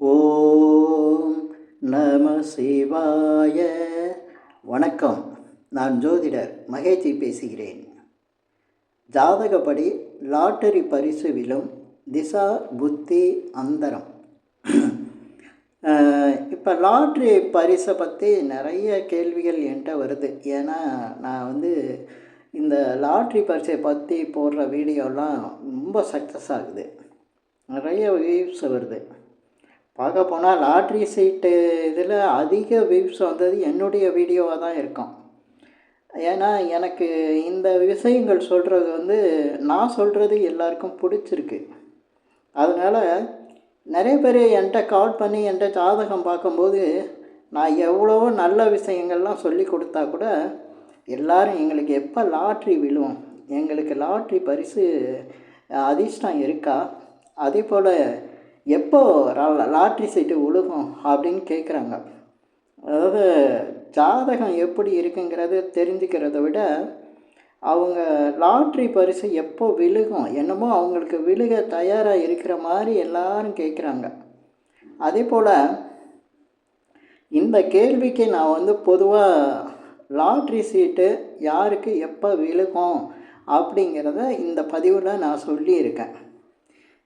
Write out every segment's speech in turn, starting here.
ஓம் நம சிவாய. வணக்கம். நான் ஜோதிடர் மகேஜி பேசுகிறேன். ஜாதகப்படி லாட்டரி பரிசு விழும் திசா புத்தி அந்தரம். இப்போ லாட்ரி பரிசை பற்றி நிறைய கேள்விகள் என்கிட்ட வருது. ஏன்னா நான் இந்த லாட்ரி பரிசை பற்றி போடுற வீடியோலாம் ரொம்ப சக்ஸஸ் ஆகுது, நிறைய வியூஸ் வருது. பார்க்க போனால் லாட்ரி சீட்டு இதில் அதிக வியூஸ் வந்தது என்னுடைய வீடியோவாக தான் இருக்கும். ஏன்னா எனக்கு இந்த விஷயங்கள் சொல்கிறது நான் சொல்கிறது எல்லாருக்கும் பிடிச்சிருக்கு. அதனால் நிறைய பேர் என்கிட்ட கால் பண்ணி என்கிட்ட ஜாதகம் பார்க்கும்போது நான் எவ்வளவோ நல்ல விஷயங்கள்லாம் சொல்லி கொடுத்தா கூட எல்லோரும் எங்களுக்கு எப்போ லாட்ரி விழும், எங்களுக்கு லாட்ரி பரிசு அதிர்ஷ்டம் இருக்கா, அதே போல் எப்போ லாட்ரி சீட்டு விழுகும் அப்படின்னு கேட்குறாங்க. அதாவது ஜாதகம் எப்படி இருக்குங்கிறது தெரிஞ்சுக்கிறத விட அவங்க லாட்ரி பரிசு எப்போ விழுகும், என்னமோ அவங்களுக்கு விழுக தயாராக இருக்கிற மாதிரி எல்லாரும் கேட்குறாங்க. அதே போல் இந்த கேள்விக்கு நான் பொதுவாக லாட்ரி சீட்டு யாருக்கு எப்போ விழுகும் அப்படிங்கிறத இந்த பதிவில் நான் சொல்லியிருக்கேன்.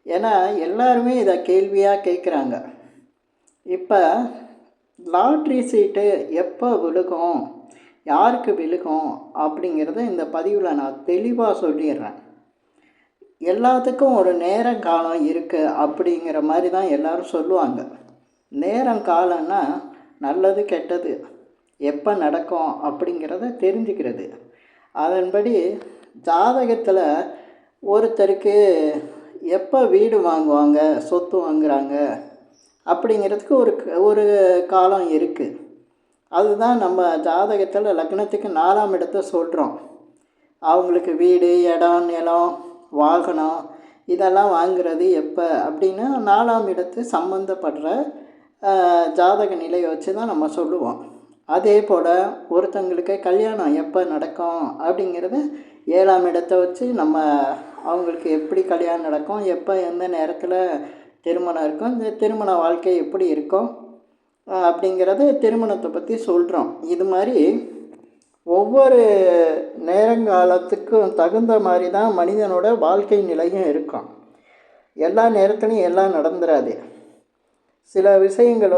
ஏன்னா எல்லாருமே இதை கேள்வியாக கேட்குறாங்க. இப்போ லாட்ரி சீட்டு எப்போ விழுகும், யாருக்கு விழுகும் அப்படிங்கிறத இந்த பதிவில் நான் தெளிவாக சொல்லிடுறேன். எல்லாத்துக்கும் ஒரு நேரம் காலம் இருக்குது அப்படிங்கிற மாதிரி தான் எல்லோரும் சொல்லுவாங்க. நேரம் காலம்னா நல்லது கெட்டது எப்போ நடக்கும் அப்படிங்கிறத தெரிஞ்சுக்கிறது. அதன்படி ஜாதகத்தில் ஒருத்தருக்கு எப்போ வீடு வாங்குவாங்க, சொத்து வாங்குகிறாங்க அப்படிங்கிறதுக்கு ஒரு காலம் இருக்குது. அதுதான் நம்ம ஜாதகத்தில் லக்னத்துக்கு 4ஆம் இடத்தை சொல்கிறோம். அவங்களுக்கு வீடு, இடம், நிலம், வாகனம் இதெல்லாம் வாங்குறது எப்போ அப்படின்னா 4ஆம் இடத்து சம்மந்தப்படுற ஜாதக நிலையை வச்சு தான் நம்ம சொல்லுவோம். அதே போல் ஒருத்தங்களுக்கு கல்யாணம் எப்போ நடக்கும் அப்படிங்கிறது 7ஆம் இடத்தை வச்சு நம்ம அவங்களுக்கு எப்படி கல்யாணம் நடக்கும், எப்போ எந்த நேரத்தில் திருமணம் இருக்கும், இந்த திருமண வாழ்க்கை எப்படி இருக்கும் அப்படிங்கிறது திருமணத்தை பற்றி சொல்கிறோம். இது மாதிரி ஒவ்வொரு நேரங்காலத்துக்கும் தகுந்த மாதிரி தான் மனிதனோட வாழ்க்கை நிலையும் இருக்கும். எல்லா நேரத்துலையும் எல்லாம் நடந்துடாது. சில விஷயங்கள்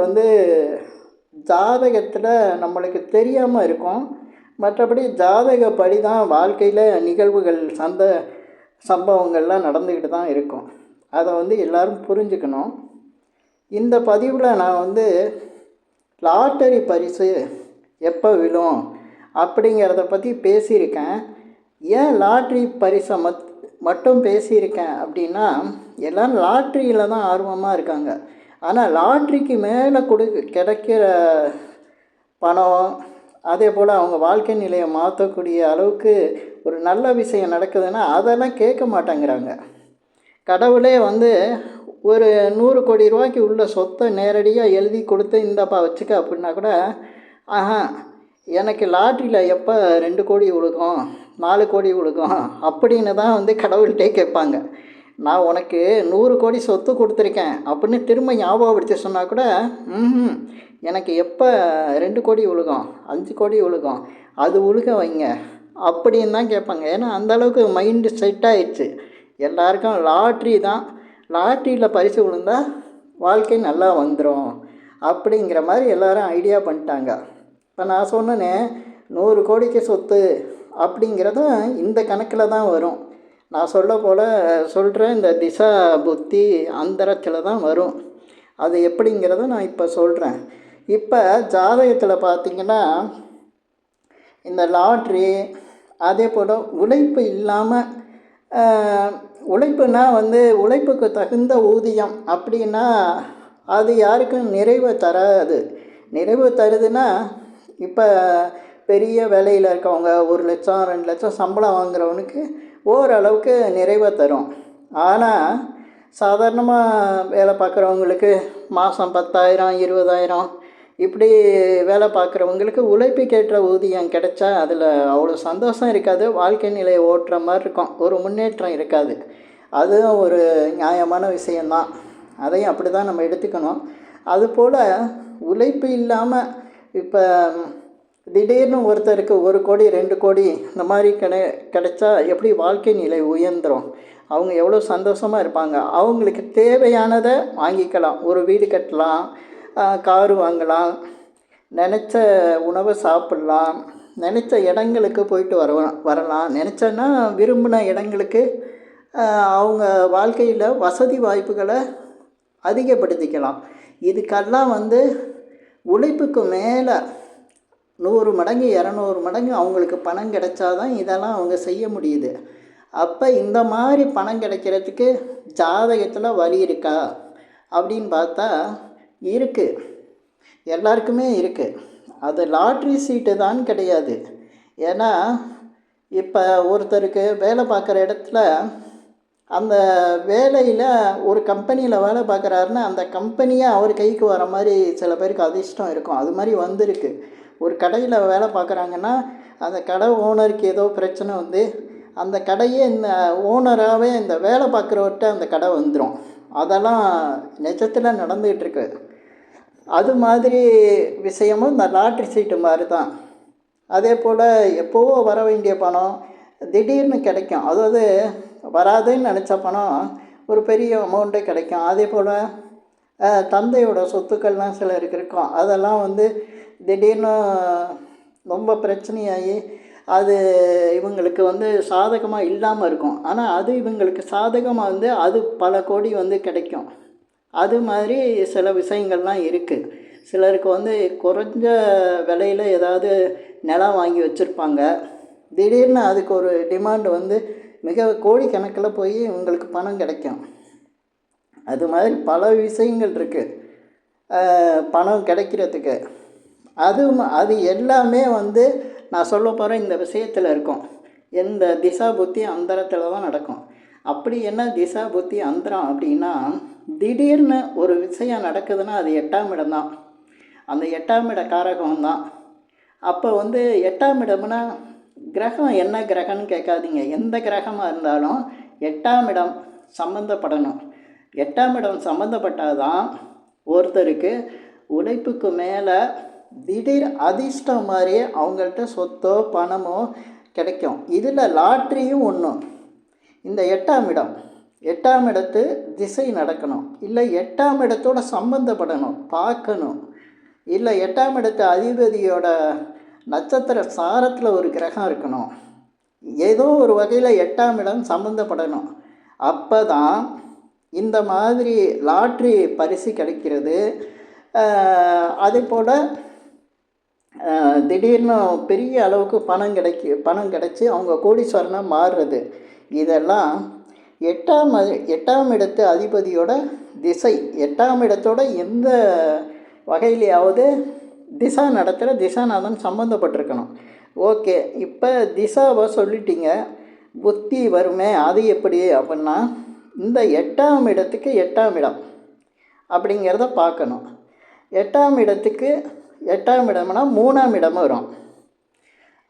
ஜாதகத்தில் நம்மளுக்கு தெரியாமல் இருக்கும். மற்றபடி ஜாதகப்படி தான் வாழ்க்கையில் நிகழ்வுகள் சம்பவங்கள்லாம் நடந்துக்கிட்டு தான் இருக்கும். அதை எல்லோரும் புரிஞ்சுக்கணும். இந்த பதிவில் நான் லாட்டரி பரிசு எப்போ விழும் அப்படிங்கிறத பற்றி பேசியிருக்கேன். ஏன் லாட்ரி பரிசை மட்டும் பேசியிருக்கேன் அப்படின்னா, எல்லோரும் லாட்ரியில் தான் ஆர்வமாக இருக்காங்க. ஆனால் லாட்ரிக்கு மேலே கிடைக்கிற பணம், அதே போல் அவங்க வாழ்க்கை நிலையை மாற்றக்கூடிய அளவுக்கு ஒரு நல்ல விஷயம் நடக்குதுன்னா அதெல்லாம் கேட்க மாட்டேங்கிறாங்க. கடவுளே ஒரு 100 கோடி ரூபாய்க்கு உள்ள சொத்தை நேரடியாக எழுதி கொடுத்து இந்தப்பா வச்சுக்க அப்படின்னா கூட, எனக்கு லாட்ரியில் எப்போ 2 கோடி விழுகும், 4 கோடி விழுகும் அப்படின்னு தான் கடவுள்கிட்டே கேட்பாங்க. நான் உனக்கு 100 கோடி சொத்து கொடுத்துருக்கேன் அப்படின்னு திரும்ப ஞாபகப்படுத்தி சொன்னால் கூட, எனக்கு எப்போ 2 கோடி விழுகும், 5 கோடி விழுகும், அது விழுக வைங்க அப்படின்னு தான் கேட்பாங்க. ஏன்னா அந்தளவுக்கு மைண்டு செட் ஆயிடுச்சு. எல்லாருக்கும் லாட்ரி தான், லாட்ரியில் பரிசு விழுந்தால் வாழ்க்கை நல்லா வந்துடும் அப்படிங்கிற மாதிரி எல்லோரும் ஐடியா பண்ணிட்டாங்க. இப்போ நான் சொன்னேனே 100 கோடிக்கு சொத்து அப்படிங்கிறதும் இந்த கணக்கில் தான் வரும். நான் சொல்கிறேன், இந்த திசா புத்தி அந்தரத்தில் தான் வரும். அது எப்படிங்கிறத நான் இப்போ சொல்கிறேன். இப்போ ஜாதகத்தில் பார்த்திங்கன்னா இந்த லாட்ரி, அதே போல் உழைப்பு இல்லாமல், உழைப்புனா உழைப்புக்கு தகுந்த ஊதியம் அப்படின்னா அது யாருக்கும் நிறைவை தராது. நிறைவு தருதுன்னா, இப்போ பெரிய வேலையில் இருக்கவங்க 1 லட்சம் 2 லட்சம் சம்பளம் வாங்குறவனுக்கு ஓரளவுக்கு நிறைவை தரும். ஆனால் சாதாரணமாக வேலை பார்க்குறவங்களுக்கு மாதம் 10,000 20,000 இப்படி வேலை பார்க்குறவங்களுக்கு உழைப்புக்கேற்ற ஊதியம் கிடைச்சா அதில் அவ்வளோ சந்தோஷம் இருக்காது. வாழ்க்கை நிலையை ஓட்டுற மாதிரி இருக்கும், ஒரு முன்னேற்றம் இருக்காது. அதுவும் ஒரு நியாயமான விஷயந்தான். அதையும் அப்படி தான் நம்ம எடுத்துக்கணும். அதுபோல் உழைப்பு இல்லாமல் இப்போ திடீர்னு ஒருத்தருக்கு 1 கோடி 2 கோடி இந்த மாதிரி கிடைச்சா எப்படி வாழ்க்கை நிலை உயர்ந்துடும், அவங்க எவ்வளோ சந்தோஷமாக இருப்பாங்க. அவங்களுக்கு தேவையானதை வாங்கிக்கலாம், ஒரு வீடு கட்டலாம், காரு வாங்கலாம், நினச்ச உணவை சாப்பிட்லாம், நினச்ச இடங்களுக்கு போயிட்டு வரலாம், நினச்சன்னா விரும்பின இடங்களுக்கு அவங்க வாழ்க்கையில் வசதி வாய்ப்புகளை அதிகப்படுத்திக்கலாம். இதுக்கெல்லாம் உழைப்புக்கு மேலே 100 மடங்கு 200 மடங்கு அவங்களுக்கு பணம் கிடைச்சாதான் இதெல்லாம் அவங்க செய்ய முடியுது. அப்போ இந்த மாதிரி பணம் கிடைக்கிறதுக்கு ஜாதகத்தில் வழி இருக்கா அப்படின்னு பார்த்தா இருக்குது, எல்லாருக்குமே இருக்குது. அது லாட்ரி சீட்டு தான் கிடையாது. ஏன்னா இப்போ ஒருத்தருக்கு வேலை பார்க்குற இடத்துல அந்த வேலையில் ஒரு கம்பெனியில் வேலை பார்க்குறாருன்னா அந்த கம்பெனியே அவர் கைக்கு வர மாதிரி சில பேருக்கு அதிர்ஷ்டம் இருக்கும். அது மாதிரி வந்திருக்கு. ஒரு கடையில் வேலை பார்க்குறாங்கன்னா அந்த கடை ஓனருக்கு ஏதோ பிரச்சனை அந்த கடையே இந்த ஓனராகவே இந்த வேலை பார்க்குறவர்கிட்ட அந்த கடை வந்துடும். அதெல்லாம் நிஜத்தில் நடந்துகிட்ருக்கு. அது மாதிரி விஷயமும் இந்த லாட்ரி சீட்டு மாதிரி தான். அதே போல் எப்போவோ வர வேண்டிய பணம் திடீர்னு கிடைக்கும். அதாவது வராதுன்னு நினச்ச பணம் ஒரு பெரிய அமௌண்ட்டே கிடைக்கும். அதே போல் தந்தையோட சொத்துக்கள்லாம் சிலருக்கு இருக்கும். அதெல்லாம் திடீர்னு ரொம்ப பிரச்சனையாகி அது இவங்களுக்கு சாதகமாக இல்லாமல் இருக்கும். ஆனால் அது இவங்களுக்கு சாதகமாக அது பல கோடி கிடைக்கும். அது மாதிரி சில விஷயங்கள்லாம் இருக்குது. சிலருக்கு குறைஞ்ச விலையில் ஏதாவது நிலம் வாங்கி வச்சுருப்பாங்க. திடீர்னு அதுக்கு ஒரு டிமாண்டு மிக கோடிக்கணக்கில் போய் உங்களுக்கு பணம் கிடைக்கும். அது மாதிரி பல விஷயங்கள் இருக்குது பணம் கிடைக்கிறதுக்கு. அது எல்லாமே நான் சொல்ல போகிற இந்த விஷயத்தில் இருக்கும். எந்த திசா புத்தி அந்தரத்தில் தான் நடக்கும். அப்படி என்ன திசா புத்தி அந்தரம் அப்படின்னா, திடீர்னு ஒரு விஷயம் நடக்குதுன்னா அது 8ஆம் இடம் தான். அந்த 8ஆம் இட காரகம் தான். அப்போ 8ஆம் இடம்னா கிரகம் என்ன கிரகம்னு கேட்காதீங்க. எந்த கிரகமாக இருந்தாலும் 8ஆம் இடம் சம்மந்தப்படணும். 8ஆம் இடம் சம்மந்தப்பட்டால் தான் ஒருத்தருக்கு உழைப்புக்கு மேலே திடீர் அதிர்ஷ்டம் மாதிரியே அவங்கள்ட்ட சொத்தோ பணமோ கிடைக்கும். இதில் லாட்ரியும் ஒன்றும். இந்த 8ஆம் இடம் 8ஆம் இடத்து திசை நடக்கணும், இல்லை 8ஆம் இடத்தோட சம்பந்தப்படணும், பார்க்கணும், இல்லை 8ஆம் இடத்து அதிபதியோட நட்சத்திர சாரத்தில் ஒரு கிரகம் இருக்கணும். ஏதோ ஒரு வகையில் 8ஆம் இடம் சம்மந்தப்படணும். அப்போ தான் இந்த மாதிரி லாட்ரி பரிசு கிடைக்கிறது. அதே போல் திடீர்னு பெரிய அளவுக்கு பணம் கிடைச்சி அவங்க கோடீஸ்வரனாக மாறுறது. இதெல்லாம் 8ஆம் இடத்து அதிபதியோட திசை. 8ஆம் இடத்தோட எந்த வகையிலையாவது திசா நடத்துகிற திசாநாதன் சம்மந்தப்பட்டிருக்கணும். ஓகே, இப்போ திசாவை சொல்லிட்டீங்க, புத்தி வருமே, அது எப்படி அப்படின்னா இந்த 8ஆம் இடத்துக்கு 8ஆம் இடம் அப்படிங்கிறத பார்க்கணும். 8ஆம் இடத்துக்கு 8ஆம் இடம்னா 3ஆம் இடம் வரும்.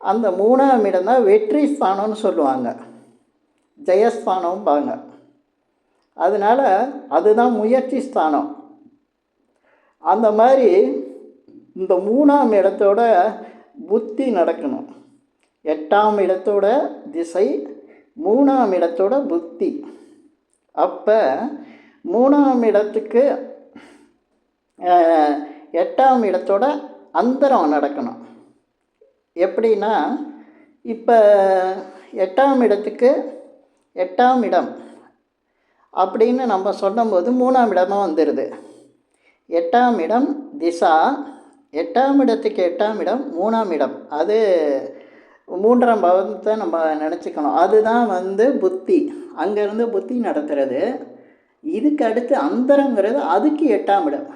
அந்த 3ஆம் இடம் தான் வெற்றி ஸ்தானம்னு சொல்லுவாங்க, ஜெயஸ்தானம்பாங்க. அதனால் அதுதான் முயற்சி ஸ்தானம். அந்த மாதிரி இந்த 3ஆம் இடத்தோட புத்தி நடக்கணும். 8ஆம் இடத்தோட திசை, 3ஆம் இடத்தோட புத்தி. அப்போ 3ஆம் இடத்துக்கு 8ஆம் இடத்தோட அந்தரம் நடக்கணும். எப்படின்னா, இப்போ 8ஆம் இடத்துக்கு 8ஆம் இடம் அப்படின்னு நம்ம சொல்லும்போது 3ஆம் இடமாக வந்துடுது. 8ஆம் இடம் திசா, 8ஆம் இடத்துக்கு 8ஆம் இடம் 3ஆம் இடம். அது 3ஆம் பாவத்தை நம்ம நினச்சிக்கணும். அதுதான் புத்தி. அங்கேருந்து புத்தி நடத்துறது. இதுக்கு அடுத்து அந்தரங்கிறது அதுக்கு 8ஆம் இடம்.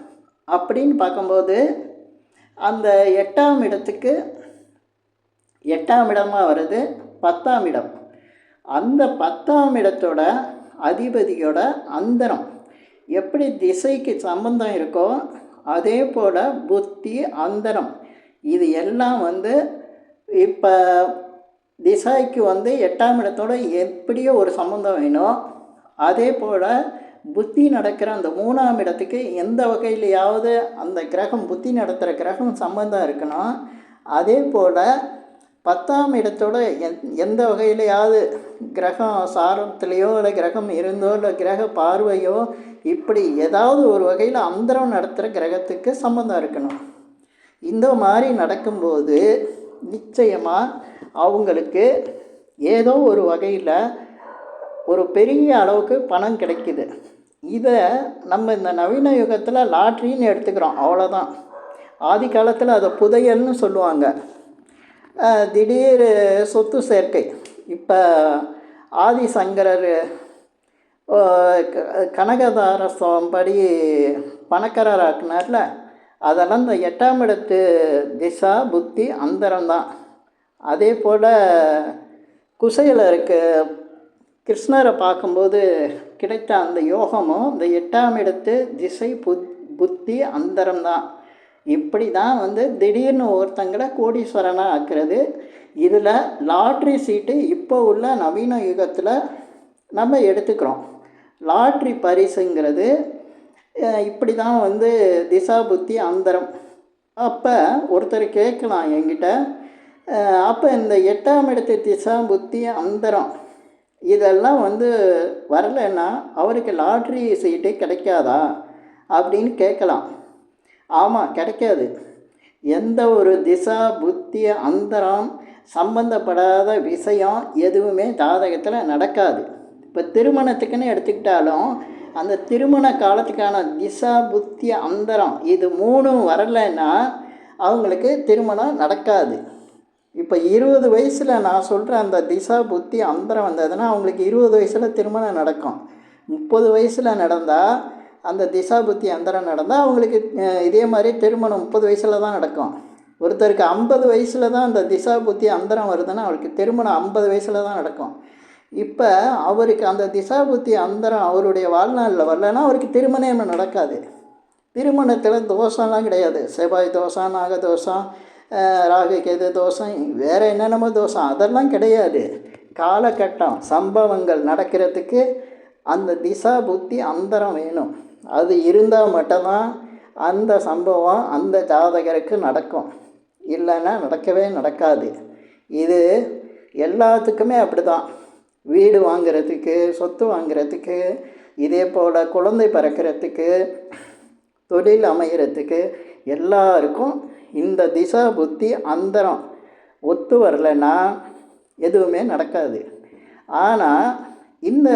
அப்படின்னு பார்க்கும்போது அந்த 8ஆம் இடத்துக்கு 8ஆம் இடமாக வருது 10ஆம் இடம். அந்த 10ஆம் இடத்தோட அதிபதியோட அந்தரம் எப்படி திசைக்கு சம்பந்தம் இருக்கோ அதே போல் புத்தி அந்தரம் இது எல்லாம் இப்போ திசைக்கு 8ஆம் இடத்தோட எப்படியோ ஒரு சம்பந்தம் வேணும். அதே போல் புத்தி நடக்கிற அந்த 3ஆம் இடத்துக்கு எந்த வகையிலையாவது அந்த கிரகம் புத்தி நடத்துகிற கிரகம் சம்பந்தம் இருக்கணும். அதே போல் 10ஆம் இடத்தோட எந்த வகையிலையாவது கிரகம் சாரத்துலேயோ இல்லை கிரகம் இருந்தோ இல்லை கிரக பார்வையோ இப்படி ஏதாவது ஒரு வகையில் அந்தரம் நடத்துகிற கிரகத்துக்கு சம்மந்தம் இருக்கணும். இந்த மாதிரி நடக்கும்போது நிச்சயமாக அவங்களுக்கு ஏதோ ஒரு வகையில் ஒரு பெரிய அளவுக்கு பணம் கிடைக்குது. இதை நம்ம இந்த நவீன யுகத்தில் லாட்ரின்னு எடுத்துக்கிறோம், அவ்வளோதான். ஆதி காலத்தில் அதை புதையல்னு சொல்லுவாங்க. திடீர் சொத்து சேர்க்கை. இப்போ ஆதிசங்கரர் கனகதாரஸ்தவம் படி பணக்காரராக்குனார்ல, அதெல்லாம் இந்த 8ஆம் இடத்து திசா புத்தி அந்தரம்தான். அதே போல் குசேலருக்கு கிருஷ்ணரை பார்க்கும்போது கிடைத்த அந்த யோகமும் இந்த 8ஆம் இடத்து திசை புத்தி அந்தரம்தான். இப்படி தான் திடீர்னு ஒருத்தங்களை கோடீஸ்வரனாக ஆக்குறது. இதில் லாட்ரி சீட்டு இப்போ உள்ள நவீன யுகத்தில் நம்ம எடுத்துக்கிறோம். லாட்ரி பரிசுங்கிறது இப்படி தான் திசா புத்தி அந்தரம். அப்போ ஒருத்தர் கேட்கலாம் என்கிட்ட, அப்போ இந்த 8ஆம் இடத்து திசா புத்தி அந்தரம் இதெல்லாம் வரலைன்னா அவருக்கு லாட்ரி சீட்டு கிடைக்காதா அப்படின்னு கேட்கலாம். ஆமாம், கிடைக்காது. எந்த ஒரு திசா புத்தி அந்தரம் சம்பந்தப்படாத விஷயம் எதுவுமே ஜாதகத்தில் நடக்காது. இப்போ திருமணத்துக்குன்னு எடுத்துக்கிட்டாலும் அந்த திருமண காலத்துக்கான திசா புத்தி அந்தரம் இது 3 வரலைன்னா அவங்களுக்கு திருமணம் நடக்காது. இப்போ 20 வயசில் நான் சொல்கிற அந்த திசா புத்தி அந்தரம் வந்ததுன்னா அவங்களுக்கு 20 வயசில் திருமணம் நடக்கும். 30 வயசில் நடந்தால் அந்த திசா புத்தி அந்தரம் நடந்தால் அவங்களுக்கு இதே மாதிரி திருமணம் 30 வயசில் தான் நடக்கும். ஒருத்தருக்கு 50 வயசில் தான் அந்த திசா புத்தி அந்தரம் வருதுன்னா அவருக்கு திருமணம் 50 வயசில் தான் நடக்கும். இப்போ அவருக்கு அந்த திசா புத்தி அந்தரம் அவருடைய வாழ்நாளில் வரலன்னா அவருக்கு திருமணம் நடக்காது. திருமணத்தில் தோஷம்லாம் கிடையாது. செவ்வாய் தோஷம், நாக தோஷம், ராகு கேது தோஷம், வேறு என்னென்னமோ தோஷம், அதெல்லாம் கிடையாது. காலகட்டம் சம்பவங்கள் நடக்கிறதுக்கு அந்த திசா புத்தி அந்தரம் வேணும். அது இருந்தால் மட்டும்தான் அந்த சம்பவம் அந்த ஜாதகருக்கு நடக்கும். இல்லைன்னா நடக்கவே நடக்காது. இது எல்லாத்துக்குமே அப்படி தான். வீடு வாங்கிறதுக்கு, சொத்து வாங்கிறதுக்கு, இதே போல் குழந்தை பிறக்கிறதுக்கு, தொழில் அமைகிறதுக்கு எல்லாருக்கும் இந்த திசா புத்தி அந்தரம் ஒத்து வரலைன்னா எதுவுமே நடக்காது. ஆனால் இந்த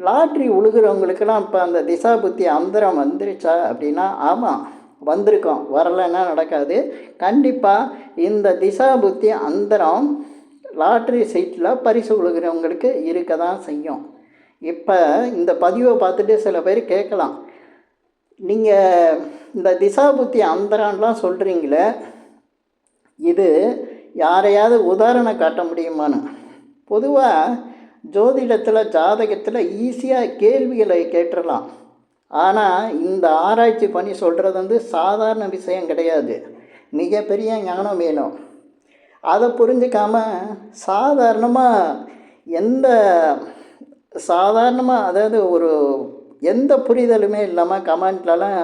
லாட்ரி உழுகிறவங்களுக்கெல்லாம் இப்போ அந்த திசா புத்தி அந்தரம் வந்துருச்சா அப்படின்னா ஆமாம் வந்திருக்கோம். வரலைன்னா நடக்காது. கண்டிப்பாக இந்த திசா புத்தி அந்தரம் லாட்ரி சீட்டில் பரிசு உழுகிறவங்களுக்கு இருக்க தான் செய்யும். இப்போ இந்த பதிவை பார்த்துட்டு சில பேர் கேட்கலாம், நீங்கள் இந்த திசா புத்தி அந்தரம்லாம் சொல்கிறீங்களே, இது யாரையாவது உதாரணம் காட்ட முடியுமான்னு. பொதுவாக ஜோதிடத்தில் ஜாதகத்தில் ஈஸியாக கேள்விகளை கேட்டுடலாம். ஆனால் இந்த ஆராய்ச்சி பண்ணி சொல்கிறது சாதாரண விஷயம் கிடையாது. மிகப்பெரிய ஞானம் வேணும். அதை புரிஞ்சிக்காமல் சாதாரணமாக அதாவது எந்த புரிதலுமே இல்லாமல் கமெண்ட்லலாம்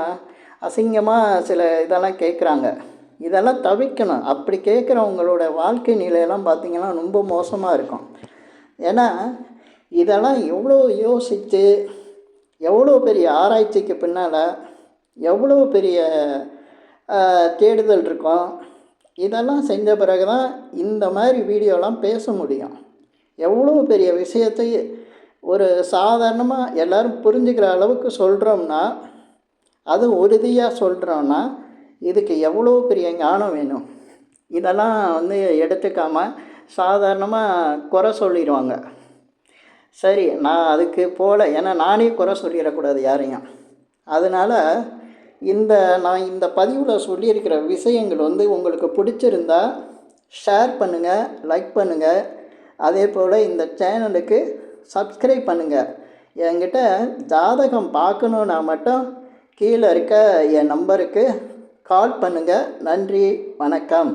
அசிங்கமாக சில இதெல்லாம் கேட்குறாங்க. இதெல்லாம் தவிர்க்கணும். அப்படி கேட்குறவங்களோட வாழ்க்கை நிலையெல்லாம் பார்த்திங்கன்னா ரொம்ப மோசமாக இருக்கும். ஏன்னா இதெல்லாம் எவ்வளோ யோசித்து எவ்வளோ பெரிய ஆராய்ச்சிக்கு பின்னால் எவ்வளோ பெரிய தேடுதல் இருக்கும். இதெல்லாம் செஞ்ச பிறகு தான் இந்த மாதிரி வீடியோலாம் பேச முடியும். எவ்வளோ பெரிய விஷயத்தை ஒரு சாதாரணமாக எல்லோரும் புரிஞ்சுக்கிற அளவுக்கு சொல்கிறோம்னா, அது உறுதியாக சொல்கிறோன்னா இதுக்கு எவ்வளோ பெரிய ஞானம் வேணும். இதெல்லாம் எடுத்துக்காமல் சாதாரணமாக குறை சொல்லிடுவாங்க. சரி, நான் அதுக்கு போகல. ஏன்னா நானே குறை சொல்லிடக்கூடாது யாரையும். அதனால் நான் இந்த பதிவில் சொல்லியிருக்கிற விஷயங்கள் உங்களுக்கு பிடிச்சிருந்தா ஷேர் பண்ணுங்கள், லைக் பண்ணுங்கள். அதே போல் இந்த சேனலுக்கு சப்ஸ்கிரைப் பண்ணுங்கள். என்கிட்ட ஜாதகம் பார்க்கணுன்னா மட்டும் கீழே இருக்க என் நம்பருக்கு கால் பண்ணுங்கள். நன்றி, வணக்கம்.